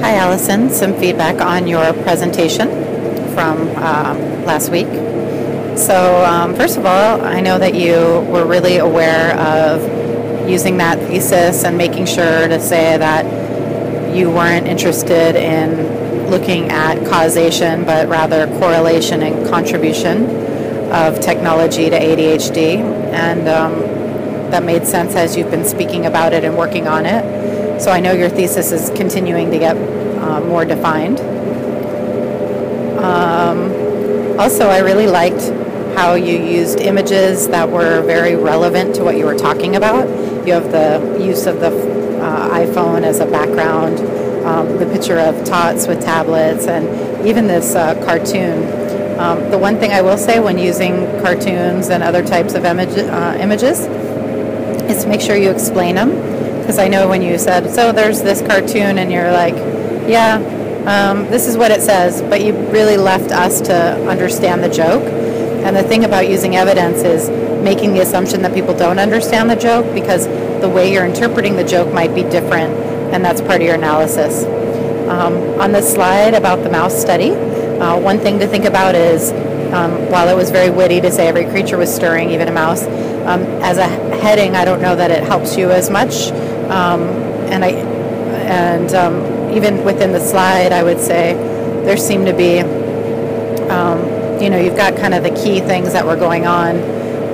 Hi Allison, some feedback on your presentation from last week. So first of all, I know that you were really aware of using that thesis and making sure to say that you weren't interested in looking at causation, but rather correlation and contribution of technology to ADHD. And that made sense as you've been speaking about it and working on it. So I know your thesis is continuing to get more defined. Also, I really liked how you used images that were very relevant to what you were talking about. You have the use of the iPhone as a background, the picture of tots with tablets, and even this cartoon. The one thing I will say when using cartoons and other types of images is to make sure you explain them. Because I know when you said, so there's this cartoon, and you're like, yeah, this is what it says, but you really left us to understand the joke. And the thing about using evidence is making the assumption that people don't understand the joke, because the way you're interpreting the joke might be different, and that's part of your analysis. On the slide about the mouse study, one thing to think about is, while it was very witty to say every creature was stirring, even a mouse, as a heading, I don't know that it helps you as much. Even within the slide, I would say there seemed to be, you've got kind of the key things that were going on,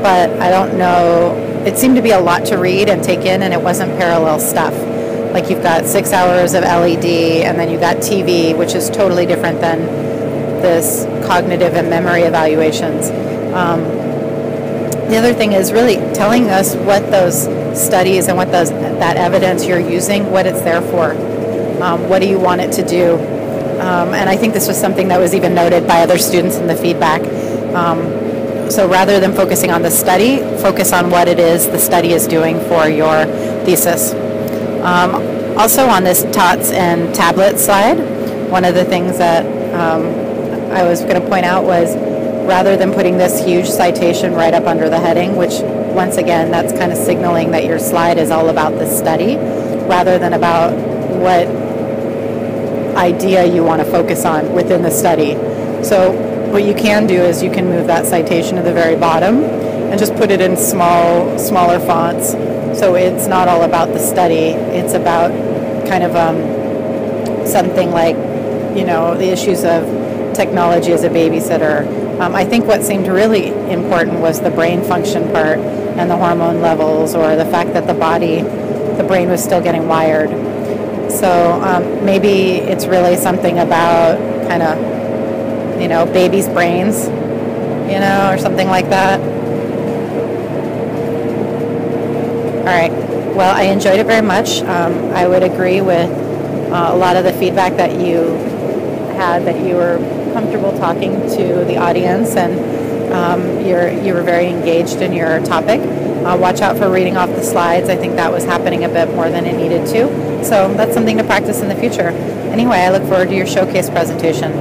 but I don't know, it seemed to be a lot to read and take in, and it wasn't parallel stuff. Like you've got 6 hours of LED, and then you've got TV, which is totally different than this cognitive and memory evaluations. The other thing is really telling us what those studies and what that evidence you're using, what it's there for. What do you want it to do? And I think this was something that was even noted by other students in the feedback. So rather than focusing on the study, focus on what it is the study is doing for your thesis. Also on this tots and tablet slide, one of the things that I was going to point out was, rather than putting this huge citation right up under the heading, which once again, that's kind of signaling that your slide is all about the study rather than about what idea you want to focus on within the study. So what you can do is you can move that citation to the very bottom and just put it in smaller fonts. So it's not all about the study. It's about kind of something like, the issues of technology as a babysitter. I think what seemed really important was the brain function part and the hormone levels, or the fact that the brain was still getting wired. So maybe it's really something about kind of, babies' brains, or something like that. All right. Well, I enjoyed it very much. I would agree with a lot of the feedback that you had, that you were comfortable talking to the audience, and you were very engaged in your topic. Watch out for reading off the slides. I think that was happening a bit more than it needed to. So that's something to practice in the future. Anyway, I look forward to your showcase presentation.